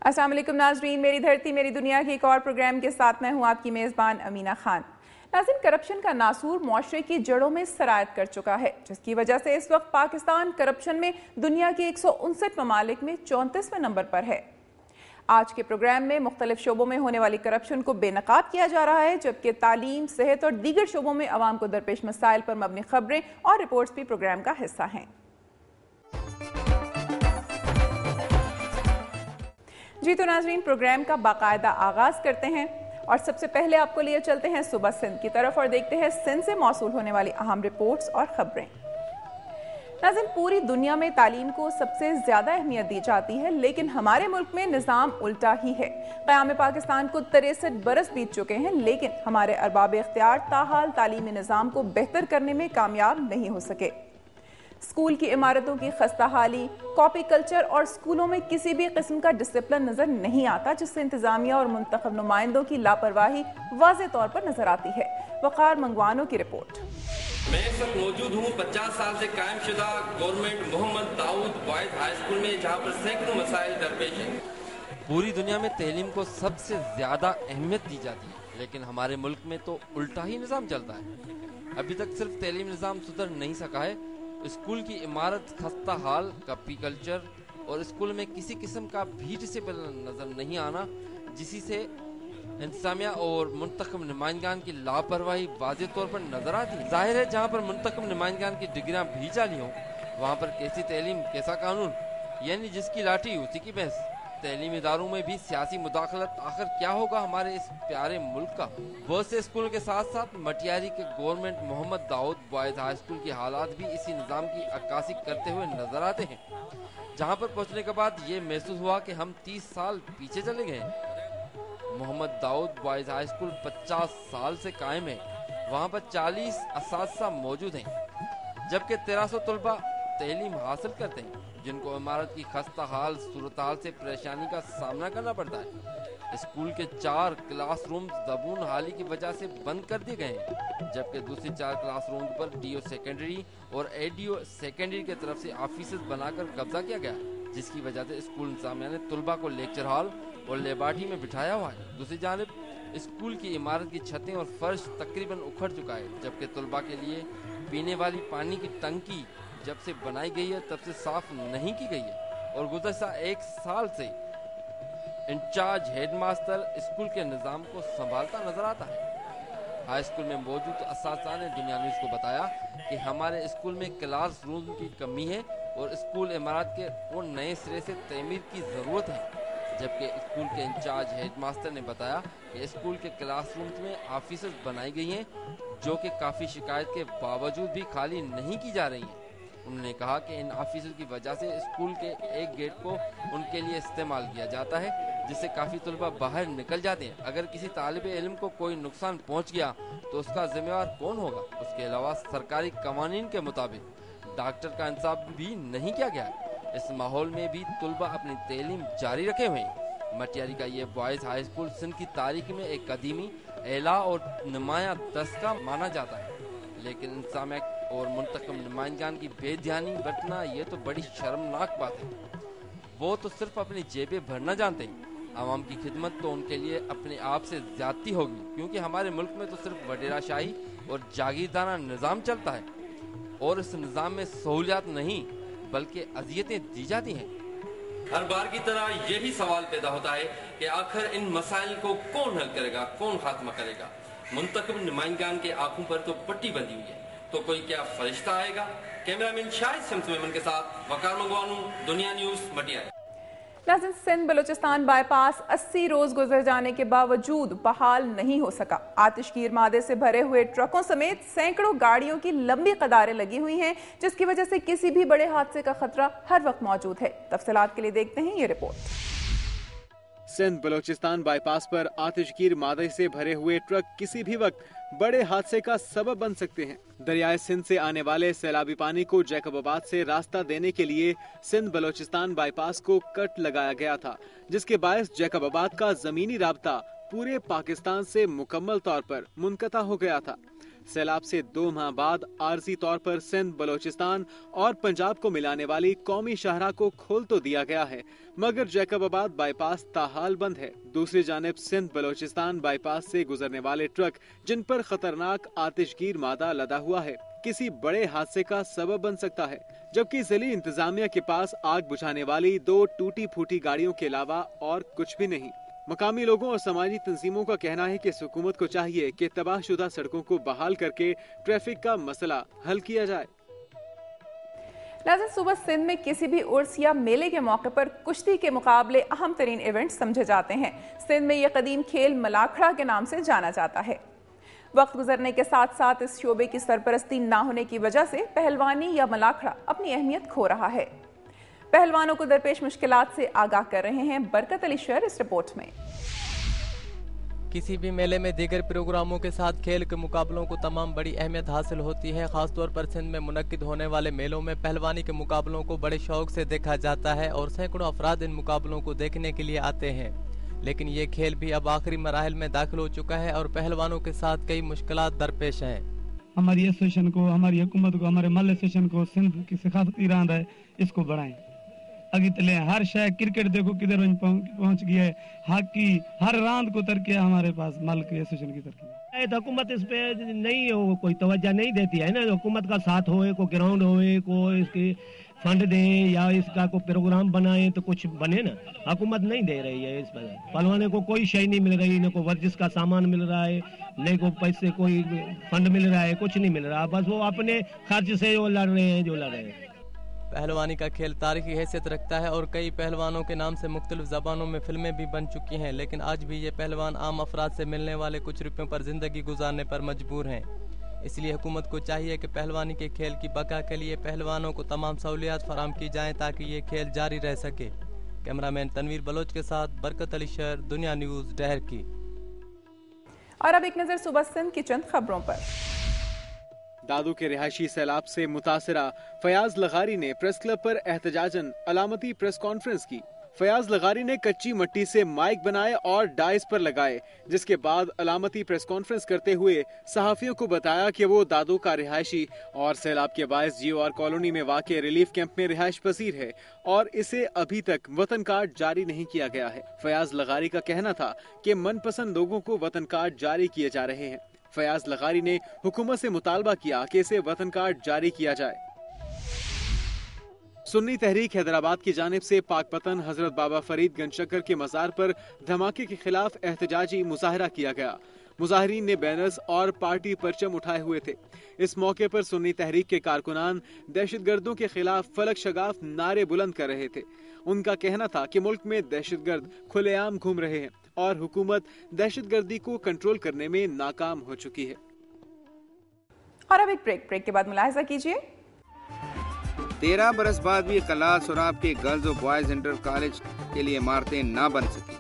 अस्सलाम वालेकुम नाज़रीन, मेरी धरती मेरी दुनिया की एक और प्रोग्राम के साथ मैं हूँ आपकी मेज़बान अमीना खान। नाज़रीन, करप्शन का नासूर मुआशरे की जड़ों में सरायत कर चुका है, जिसकी वजह से इस वक्त पाकिस्तान करप्शन में दुनिया के 159 ममालिक में 34वें नंबर पर है। आज के प्रोग्राम में मुख्तलिफ शोबों में होने वाली करप्शन को बेनकाब किया जा रहा है, जबकि तालीम, सेहत और दीगर शोबों में अवाम को दरपेश मसाइल पर मबनी खबरें और रिपोर्ट्स भी प्रोग्राम का हिस्सा हैं। जी तो नाज़रीन, प्रोग्राम का बाकायदा आगाज़ करते हैं और सबसे पहले आपको लिए चलते हैं सुबह सिंध की तरफ और देखते हैं सिंध से मौसूल होने वाली अहम रिपोर्ट्स और खबरें। नाज़रीन, पूरी दुनिया में तालीम को सबसे ज़्यादा अहमियत दी जाती है, लेकिन हमारे मुल्क में निज़ाम उल्टा ही है। क़याम पाकिस्तान को 63 बरस बीत चुके हैं, लेकिन हमारे अरबाब इख्तियार ताहाल तालीमी निज़ाम को बेहतर करने में कामयाब नहीं हो सके। स्कूल की इमारतों की खस्ताहाली, कॉपी कल्चर और स्कूलों में किसी भी किस्म का डिसिप्लिन नजर नहीं आता, जिससे इंतजामिया और मुंतखब नुमाइंदों की लापरवाही वाज़े तौर पर नजर आती है। वक़ार मंगवानो की रिपोर्ट। मैं इस वक्त मौजूद हूँ 50 साल से कायम शुदा government Mohammad Daud boys high school में, जहाँ पर सैकड़ों मसाइल दरपेश हैं। पूरी दुनिया में तालीम को सबसे ज्यादा अहमियत दी जाती है, लेकिन हमारे मुल्क में तो उल्टा ही निज़ाम चलता है। अभी तक सिर्फ तालीम निज़ाम सुधर नहीं सका है, स्कूल की इमारत खस्ता हाल, कॉपी कल्चर और स्कूल में किसी किस्म का भी डिसिप्लिन नजर नहीं आना, जिसी से इंतजामिया और मुंतखब नुमाइंदगान की लापरवाही वाज़ेह तौर पर नजर आती है। जाहिर है, जहाँ पर मुंतखब नुमाइंदगान की डिग्रियां भी जाली हों, वहाँ पर कैसी तालीम कैसा कानून, यानी जिसकी लाठी उसी की भैंस। तालीमी इदारों में भी सियासी मुदाखलत, आखिर क्या होगा हमारे इस प्यारे मुल्क का। बहुत से स्कूलों के साथ साथ मटियारी के government Mohammad Daud boys high school की हालात भी इसी निज़ाम की अक्कासी करते हुए नजर आते हैं, जहाँ पर पहुँचने के बाद ये महसूस हुआ कि हम 30 साल पीछे चले गए। Mohammad Daud boys high school 50 साल से कायम है, वहाँ पर 40 असातिज़ा मौजूद हैं, जबकि 1300 तलबा तालीम हासिल करते हैं, जिनको इमारत की खस्ता हाल सूरत हाल से परेशानी का सामना करना पड़ता है। स्कूल के 4 क्लासरूम ज़बून हाली की वजह से बंद कर दिए गए हैं, जबकि दूसरी 4 क्लासरूम पर डीओ सेकेंडरी और एडीओ सेकेंडरी की तरफ से ऑफिसेज बनाकर कब्जा किया गया, जिसकी वजह से स्कूल इंतजामिया ने तलबा को लेक्चर हॉल और लेबार्टरी में बिठाया हुआ है। दूसरी जानिब स्कूल की इमारत की छतें और फर्श तकरीबन उखड़ चुका है, जबकि तलबा के लिए पीने वाली पानी की टंकी जब से बनाई गई है तब से साफ नहीं की गई है, और गुज़श्ता 1 साल से इंचार्ज हेडमास्टर स्कूल के निज़ाम को संभालता नजर आता है। हाई स्कूल में मौजूद असातिज़ा ने दुनिया न्यूज़ को बताया कि हमारे स्कूल में क्लास रूम की कमी है और स्कूल इमारत के और नए सिरे से तमीर की ज़रूरत है, जबकि स्कूल के इंचार्ज हेडमास्टर ने बताया कि स्कूल के क्लासरूम्स में ऑफिसेज बनाई गई हैं, जो कि काफ़ी शिकायत के बावजूद भी खाली नहीं की जा रही हैं। उन्होंने कहा कि इन ऑफिसों की वजह से स्कूल के एक गेट को उनके लिए इस्तेमाल किया जाता है, जिससे काफ़ी तलबा बाहर निकल जाते हैं। अगर किसी तालिब इल्म को कोई नुकसान पहुंच गया तो उसका जिम्मेवार कौन होगा। उसके अलावा सरकारी कवानीन के मुताबिक डॉक्टर का इंसाफ भी नहीं किया गया। इस माहौल में भी तलबा अपनी तालीम जारी रखे हुए हैं। मटियारी का ये बॉयज़ हाई स्कूल सिंध की तारीख में एक कदीमी, एला और नुमाया दस्ता माना जाता है, लेकिन इंतजामिया और मुंतखब नुमाइंदगान की बेध्यानी बरतना ये तो बड़ी शर्मनाक बात है। वो तो सिर्फ अपनी जेबें भरना जानते हैं, आवाम की खिदमत तो उनके लिए अपने आप से ज्यादती होगी, क्योंकि हमारे मुल्क में तो सिर्फ वडेराशाही और जागीरदाना निज़ाम चलता है, और इस निज़ाम में सहूलियात नहीं बल्कि अजियतें दी जाती हैं। हर बार की तरह यही सवाल पैदा होता है कि आखिर इन मसाइल को कौन हल करेगा, कौन खात्मा करेगा। मुंतखब नुमाइंदगान के आंखों पर तो पट्टी बंधी हुई है, तो कोई क्या फरिश्ता आएगा। कैमरामैन शाहिद शम्स मेमन के साथ वकार मंगवानू, दुनिया न्यूज़, मटियारी। नाज़रीन, सिंध बलूचिस्तान बाईपास 80 रोज गुजर जाने के बावजूद बहाल नहीं हो सका। आतिशगीर मादे से भरे हुए ट्रकों समेत सैकड़ों गाड़ियों की लंबी कतारें लगी हुई हैं, जिसकी वजह से किसी भी बड़े हादसे का खतरा हर वक्त मौजूद है। तफसीलात के लिए देखते हैं ये रिपोर्ट। सिंध बलूचिस्तान बाईपास पर आतिशगीर मादे से भरे हुए ट्रक किसी भी वक्त बड़े हादसे का सबब बन सकते हैं। दरियाए सिंध से आने वाले सैलाबी पानी को जैकबाबाद से रास्ता देने के लिए सिंध बलूचिस्तान बाईपास को कट लगाया गया था, जिसके बायस जैकबाबाद का जमीनी राब्ता पूरे पाकिस्तान से मुकम्मल तौर पर मुनक़ता हो गया था। सैलाब से 2 माह बाद आरजी तौर पर सिंध, बलोचिस्तान और पंजाब को मिलाने वाली कौमी शाहराह को खोल तो दिया गया है, मगर जैकबाबाद बाईपास ताहाल बंद है। दूसरी जानिब सिंध बलोचिस्तान बाईपास से गुजरने वाले ट्रक जिन पर खतरनाक आतिशगीर मादा लदा हुआ है किसी बड़े हादसे का सबब बन सकता है, जबकि जिली इंतजामिया के पास आग बुझाने वाली 2 टूटी फूटी गाड़ियों के अलावा और कुछ भी नहीं। मकामी लोगों और समाजी तंजीमों का कहना है कि हुकूमत को चाहिए कि तबाहशुदा सड़कों को बहाल करके ट्रैफिक का मसला हल किया जाए। नाज़रीन, सुबह सिंध में किसी भी उर्स या मेले के मौके पर कुश्ती के मुकाबले अहम तरीन इवेंट समझे जाते हैं। सिंध में ये कदीम खेल मलाखड़ा के नाम से जाना जाता है। वक्त गुजरने के साथ साथ इस शोबे की सरपरस्ती ना होने की वजह से पहलवानी या मलाखड़ा अपनी अहमियत खो रहा है। पहलवानों को दरपेश मुश्किलात से आगाह कर रहे हैं बरकत अली शेर इस रिपोर्ट में। किसी भी मेले में दीगर प्रोग्रामों के साथ खेल के मुकाबलों को तमाम बड़ी अहमियत हासिल होती है। खासतौर पर सिंध में मुनक्किद होने वाले मेलों में पहलवानी के मुकाबलों को बड़े शौक से देखा जाता है और सैकड़ों अफराद इन मुकाबलों को देखने के लिए आते हैं। लेकिन ये खेल भी अब आखिरी मराहिल में दाखिल हो चुका है और पहलवानों के साथ कई मुश्किलात दरपेश हैं। हमारी एसोसिएशन को, हमारी हुकूमत को, हमारे मल एसोसिएशन को सिंध की सकाफती इरादा है इसको बढ़ाएं, आगे चले। हर शय क्रिकेट देखो किधर पहुंच गया है, हॉकी हर रांद को तरक्की हमारे पास मल की एसोसिएशन की तरक्की। तो हुकूमत इस पे नहीं हो, कोई तवज्जो नहीं देती है ना। हुकूमत का साथ होए, को ग्राउंड होए, को इसकी फंड दे या इसका को प्रोग्राम बनाए तो कुछ बने ना। हुकूमत नहीं दे रही है इस पर। पहलवानों को कोई शय नहीं मिल रही, न को वर्जिश का सामान मिल रहा है, न को पैसे कोई फंड मिल रहा है, कुछ नहीं मिल रहा। बस वो अपने खर्च से जो लड़ रहे हैं जो लड़ रहे हैं। पहलवानी का खेल तारीखी हैसियत रखता है और कई पहलवानों के नाम से मुख्तलिफ ज़बानों में फिल्में भी बन चुकी हैं, लेकिन आज भी ये पहलवान आम अफराद से मिलने वाले कुछ रुपयों पर ज़िंदगी गुजारने पर मजबूर हैं। इसलिए हुकूमत को चाहिए कि पहलवानी के खेल की बका के लिए पहलवानों को तमाम सहूलियात फराम की जाएँ ताकि ये खेल जारी रह सके। कैमरामैन तनवीर बलोच के साथ बरकत अली शेर, दुनिया न्यूज़, डहर की। और अब एक नज़र सुबह सिंध की चंद खबरों पर। दादू के रिहायशी सैलाब से मुतासरा फयाज लगारी ने प्रेस क्लब पर एहतजाजन अलामती प्रेस कॉन्फ्रेंस की। फयाज लगारी ने कच्ची मट्टी से माइक बनाए और डाइस पर लगाए, जिसके बाद अलामती प्रेस कॉन्फ्रेंस करते हुए सहाफियों को बताया कि वो दादू का रिहायशी और सैलाब के बायस GOR कॉलोनी में वाक़े रिलीफ कैंप में रिहायश पसीर है और इसे अभी तक वतन कार्ड जारी नहीं किया गया है। फयाज लगारी का कहना था कि मनपसंद लोगों को वतन कार्ड जारी किए जा रहे हैं। फयाज लगारी ने हुकूमत से मुतालबा किया कि इसे वतन कार्ड जारी किया जाए। सुन्नी तहरीक हैदराबाद की जानिब से पाकपतन हजरत बाबा फरीद गंज शक्कर के मज़ार पर धमाके के खिलाफ एहतजाजी मुजाहरा किया गया। मुजाहिरीन ने बैनर्स और पार्टी परचम उठाए हुए थे। इस मौके पर सुन्नी तहरीक के कारकुनान दहशतगर्दों के खिलाफ फलक शगाफ नारे बुलंद कर रहे थे। उनका कहना था कि मुल्क में दहशतगर्द खुलेआम घूम रहे हैं और हुकूमत दहशतगर्दी को कंट्रोल करने में नाकाम हो चुकी है। और अब एक ब्रेक के बाद मुलाहिजा कीजिए। 13 बरस बाद भी कलाल सोराब के गर्ल्स और बॉयज इंटर कॉलेज के लिए इमारतें ना बन सकी।